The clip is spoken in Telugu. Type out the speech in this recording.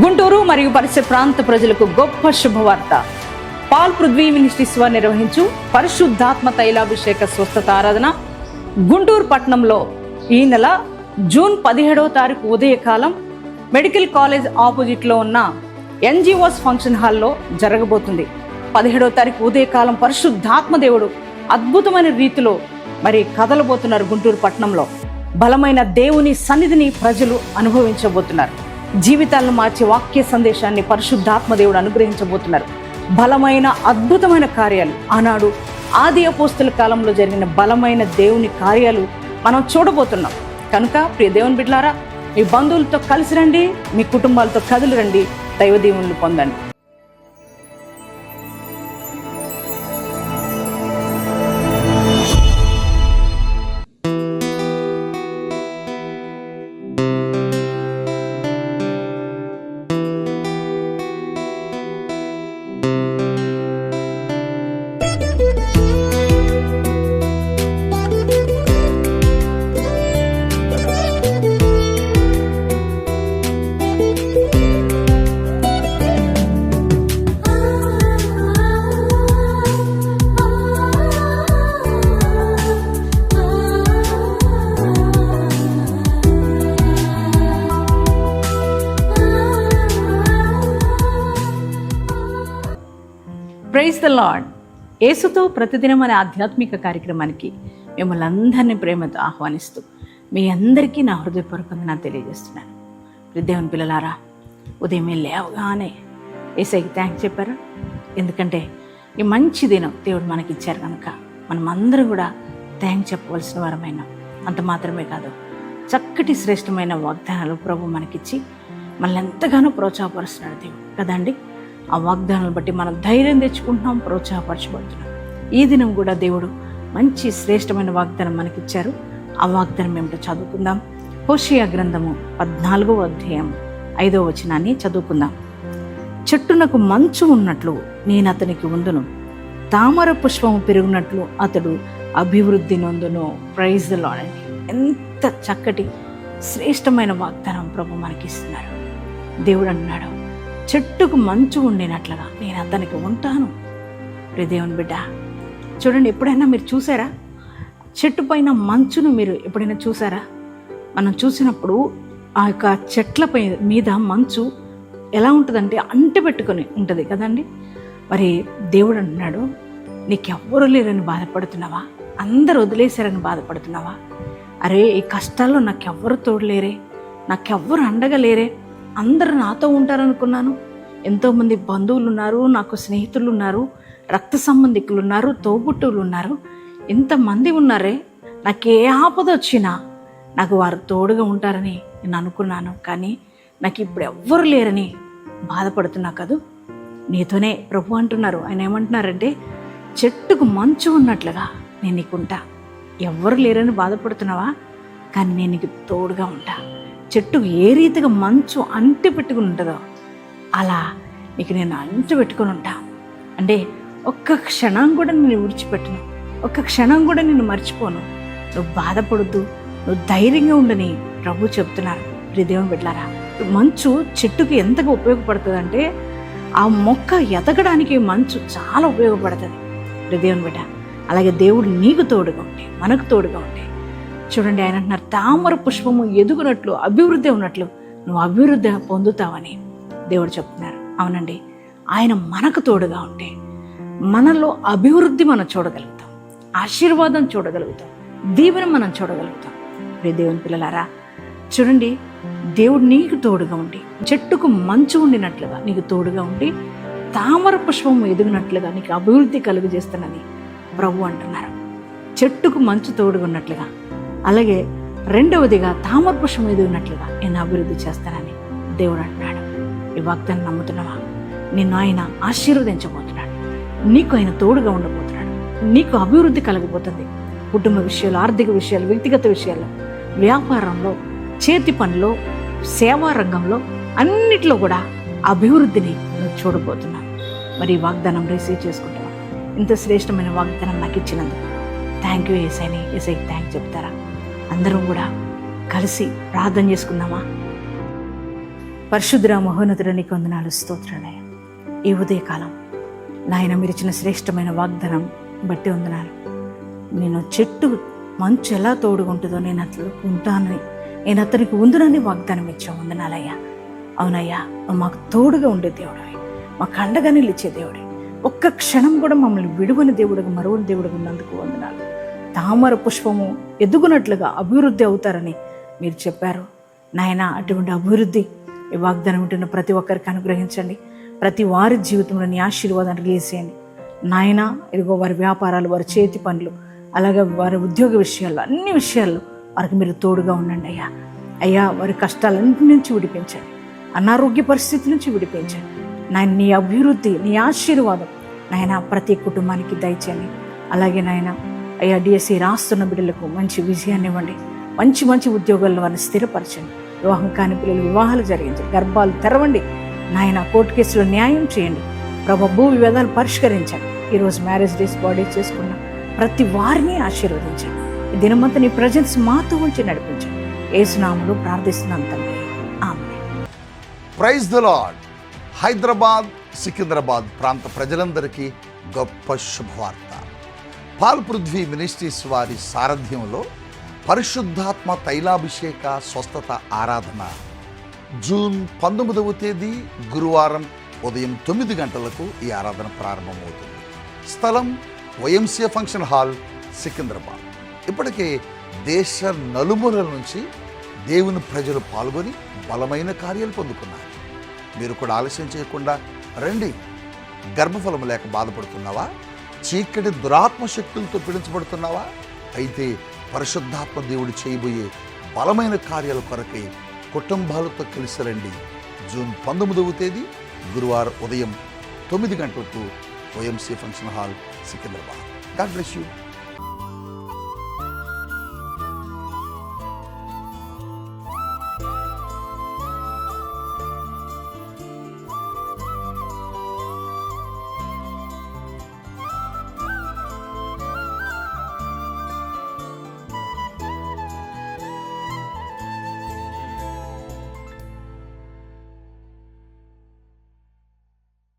గుంటూరు మరియు పరిసర ప్రాంత ప్రజలకు గొప్ప శుభవార్త. పాల్ పృథ్వీ మినిస్ట్రీస్ వారు నిర్వహించు పరిశుద్ధాత్మ తైలాభిషేక స్వస్థత ఆరాధన గుంటూరు పట్టణంలో ఈ నెల జూన్ 17వ తారీఖు ఉదయకాలం మెడికల్ కాలేజ్ ఆపోజిట్లో ఉన్న ఎన్జిఓస్ ఫంక్షన్ హాల్లో జరగబోతుంది. 17వ తారీఖు ఉదయకాలం పరిశుద్ధాత్మ దేవుడు అద్భుతమైన రీతిలో కదలబోతున్నారు. గుంటూరు పట్టణంలో బలమైన దేవుని సన్నిధిని ప్రజలు అనుభవించబోతున్నారు. జీవితాలను మార్చే వాక్య సందేశాన్ని పరిశుద్ధాత్మ దేవుడు అనుగ్రహించబోతున్నారు. బలమైన అద్భుతమైన కార్యాలు, ఆనాడు ఆది అపోస్తుల కాలంలో జరిగిన బలమైన దేవుని కార్యాలు మనం చూడబోతున్నాం. కనుక ప్రియ దేవుని బిడ్డలారా, మీ బంధువులతో కలిసి రండి, మీ కుటుంబాలతో కదిలి రండి, దైవ దీవెనలు పొందండి. Praise the Lord. యేసుతో ప్రతిదినం అనే ఆధ్యాత్మిక కార్యక్రమానికి మిమ్మల్ని అందరినీ ప్రేమతో ఆహ్వానిస్తూ మీ అందరికీ నా హృదయపూర్వకంగా తెలియజేస్తున్నాను. దేవుని పిల్లలారా, ఉదయమే లేవగానే యేసయ్యకి థ్యాంక్స్ చెప్పారా? ఎందుకంటే ఈ మంచి దినం దేవుడు మనకి ఇచ్చారు కనుక మనం అందరం కూడా థ్యాంక్స్ చెప్పవలసిన వారమైన. అంత మాత్రమే కాదు, చక్కటి శ్రేష్టమైన వాగ్దానాలు ప్రభు మనకిచ్చి మనల్ని ఎంతగానో ప్రోత్సాహపరుస్తున్నాడు దేవుడు కదండి. ఆ వాగ్దానాలను బట్టి మనం ధైర్యం తెచ్చుకుంటున్నాం, ప్రోత్సాహపరచబడుతున్నాం. ఈ దినం కూడా దేవుడు మంచి శ్రేష్టమైన వాగ్దానం మనకిచ్చారు. ఆ వాగ్దానం ఏమిటో చదువుకుందాం. హోషేయ గ్రంథము 14వ అధ్యాయం 5వ వచనాన్ని చదువుకుందాం. చెట్టునకు మంచు ఉన్నట్లు నేను అతనికి ఉందును, తామర పుష్పము పెరుగునట్లు అతడు అభివృద్ధి నొందును. ప్రైజ్ ది లార్డ్ అండి. ఎంత చక్కటి శ్రేష్టమైన వాగ్దానం ప్రభు మనకిస్తున్నారు. దేవుడు అంటున్నాడు, చెట్టుకు మంచు ఉండినట్లుగా నేను అతనికి ఉంటాను. దేవుని బిడ్డ, చూడండి, ఎప్పుడైనా మీరు చూసారా చెట్టు పైన మంచును? మీరు ఎప్పుడైనా చూసారా? మనం చూసినప్పుడు ఆ యొక్క చెట్ల మీద మంచు ఎలా ఉంటుందంటే అంటి పెట్టుకొని ఉంటుంది కదండి. మరి దేవుడు అంటున్నాడు, నీకెవ్వరు లేరని బాధపడుతున్నావా? అందరు వదిలేశారని బాధపడుతున్నావా? అరే, ఈ కష్టాల్లో నాకెవ్వరు తోడలేరే, నాకెవ్వరు అండగా లేరే, అందరూ నాతో ఉంటారనుకున్నాను. ఎంతోమంది బంధువులు ఉన్నారు, నాకు స్నేహితులు ఉన్నారు, రక్త సంబంధికులు ఉన్నారు, తోబుట్టువులు ఉన్నారు, ఇంతమంది ఉన్నారే, నాకు ఏ ఆపద వచ్చినా నాకు వారు తోడుగా ఉంటారని నేను అనుకున్నాను. కానీ నాకు ఇప్పుడు ఎవ్వరు లేరని బాధపడుతున్నా కదూ. నీతోనే ప్రభు అంటున్నారు. ఆయన ఏమంటున్నారంటే, చెట్టుకు మంచు ఉన్నట్లుగా నేను నీకుంటా. ఎవ్వరు లేరని బాధపడుతున్నావా? కానీ నేను నీకు తోడుగా ఉంటా. చెట్టుకు ఏ రీతిగా మంచు అంటి పెట్టుకుని ఉంటుందో అలా నీకు నేను అంటు పెట్టుకుని ఉంటా. అంటే ఒక్క క్షణం కూడా నేను విడిచిపెట్టను, ఒక్క క్షణం కూడా నేను మర్చిపోను. నువ్వు బాధపడద్దు, నువ్వు ధైర్యంగా ఉండని ప్రభు చెప్తున్నారు. దేవుని బిడ్డలారా, మంచు చెట్టుకి ఎంతగా ఉపయోగపడుతుంది అంటే ఆ మొక్క ఎదగడానికి మంచు చాలా ఉపయోగపడుతుంది. దేవుని బిడ్డ, అలాగే దేవుడు నీకు తోడుగా ఉంటే, మనకు తోడుగా ఉంటే, చూడండి, ఆయన అంటున్నారు, తామర పుష్పము ఎదుగునట్లు అభివృద్ధి ఉన్నట్లు నువ్వు అభివృద్ధి పొందుతావని దేవుడు చెప్తున్నారు. అవునండి, ఆయన మనకు తోడుగా ఉంటే మనలో అభివృద్ధి మనం చూడగలుగుతాం, ఆశీర్వాదం చూడగలుగుతాం, దీవెన మనం చూడగలుగుతాం. దేవుని పిల్లలారా, చూడండి, దేవుడు నీకు తోడుగా ఉండి చెట్టుకు మంచు ఉండినట్లుగా నీకు తోడుగా ఉండి తామర పుష్పము ఎదుగునట్లుగా నీకు అభివృద్ధి కలుగజేస్తానని ప్రభు అంటున్నారు. చెట్టుకు మంచు తోడుగా ఉన్నట్లుగా, అలాగే రెండవదిగా తామర పుష్పం ఎదుగునట్లుగా నేను అభివృద్ధి చేస్తానని దేవుడు అంటున్నాడు. ఈ వాగ్దాన్ని నమ్ముతున్నావా? నిన్ను ఆయన ఆశీర్వదించబోతున్నాడు, నీకు ఆయన తోడుగా ఉండబోతున్నాడు, నీకు అభివృద్ధి కలగబోతుంది. కుటుంబ విషయాలు, ఆర్థిక విషయాలు, వ్యక్తిగత విషయాల్లో, వ్యాపారంలో, చేతి పనిలో, సేవా రంగంలో, అన్నిట్లో కూడా అభివృద్ధిని నువ్వు చూడబోతున్నావు. మరి ఈ వాగ్దానం రిసీవ్ చేసుకుంటున్నావు. ఇంత శ్రేష్టమైన వాగ్దానం నాకు ఇచ్చినందుకు థ్యాంక్ యూ యేసయ్యని. యేసయ్యకి థ్యాంక్స్ చెప్తారా? అందరం కూడా కలిసి ప్రార్థన చేసుకుందామా? పరిశుద్ధ మహోన్నతుడ నీకు వందనాలు, స్తోత్రాలయ్యా. ఈ ఉదయకాలం నాయన మీరు ఇచ్చిన శ్రేష్టమైన వాగ్దానం బట్టి వందనాలు. నేను చెట్టు మంచు ఎలా తోడుకుంటుందో నేను అట్లా ఉంటానని, నేను అతనికి ఉందునని వాగ్దానం ఇచ్చావు. వందనాలయ్యా. అవునయ్యా, మాకు తోడుగా ఉండే దేవుడివి, మాకు అండగా నిలిచే దేవుడి, ఒక్క క్షణం కూడా మమ్మల్ని విడువని దేవుడుగా, మరువని దేవుడుగా ఉన్నందుకు వందనాలు. తామర పుష్పము ఎదుగునట్లుగా అభివృద్ధి అవుతారని మీరు చెప్పారు నాయన. అటువంటి అభివృద్ధి ఈ వాగ్దానం ఉంటున్న ప్రతి ఒక్కరికి అనుగ్రహించండి. ప్రతి వారి జీవితంలో నీ ఆశీర్వాదాన్ని రిలీజ్ చేయండి నాయన. ఇదిగో వారి వ్యాపారాలు, వారి చేతి పనులు, అలాగే వారి ఉద్యోగ విషయాల్లో, అన్ని విషయాల్లో వారికి మీరు తోడుగా ఉండండి అయ్యా. అయ్యా, వారి కష్టాలన్నింటి నుంచి విడిపించండి, అనారోగ్య పరిస్థితి నుంచి విడిపించండి నాయన. నీ అభివృద్ధి, నీ ఆశీర్వాదం నాయన ప్రతి కుటుంబానికి దయచేయండి. అలాగే నాయన అయ్యా, డిఎస్సి రాస్తున్న బిడ్డలకు మంచి విజయాన్ని ఇవ్వండి, మంచి మంచి ఉద్యోగాల్లో వారిని స్థిరపరచండి. వివాహం కాని పిల్లలు వివాహాలు జరిగించండి, గర్భాలు తెరవండి నాయన. కోర్టు కేసులో న్యాయం చేయండి ప్రభు, భూ వివాదాలు పరిష్కరించండి. ఈరోజు మ్యారేజ్ డేస్ బర్త్డే చేసుకున్న ప్రతి వారిని ఆశీర్వదించండి. ఈ దినమంతా నీ ప్రజెన్స్ మాతో ఉంచి నడిపించండి. యేసునామములో ప్రార్థిస్తున్నాం తండ్రి, amen. Praise the lord. Hyderabad, Secunderabad ప్రాంత ప్రజలందరికీ గొప్ప శుభవార్త. పాల్ పృథ్వీ మినిస్ట్రీస్ వారి సారథ్యంలో పరిశుద్ధాత్మ తైలాభిషేక స్వస్థత ఆరాధన జూన్ 19వ తేదీ గురువారం ఉదయం 9 గంటలకు ఈ ఆరాధన ప్రారంభమవుతుంది. స్థలం వైఎంసీఏ ఫంక్షన్ హాల్, సికింద్రాబాద్. ఇప్పటికే దేశ నలుమూలల నుంచి దేవుని ప్రజలు పాల్గొని బలమైన కార్యాలు పొందుకున్నారు. మీరు కూడా ఆలస్యం చేయకుండా రండి. గర్భఫలం లేక బాధపడుతున్నావా? చీకటి దురాత్మ శక్తులతో పీడించబడుతున్నావా? అయితే పరిశుద్ధాత్మ దేవుడు చేయబోయే బలమైన కార్యాల కొరకై కుటుంబాలతో కలిసి రండి. జూన్ 19వ తేదీ గురువారం ఉదయం 9 గంటలకు YMC function hall, Secunderabad. God bless you.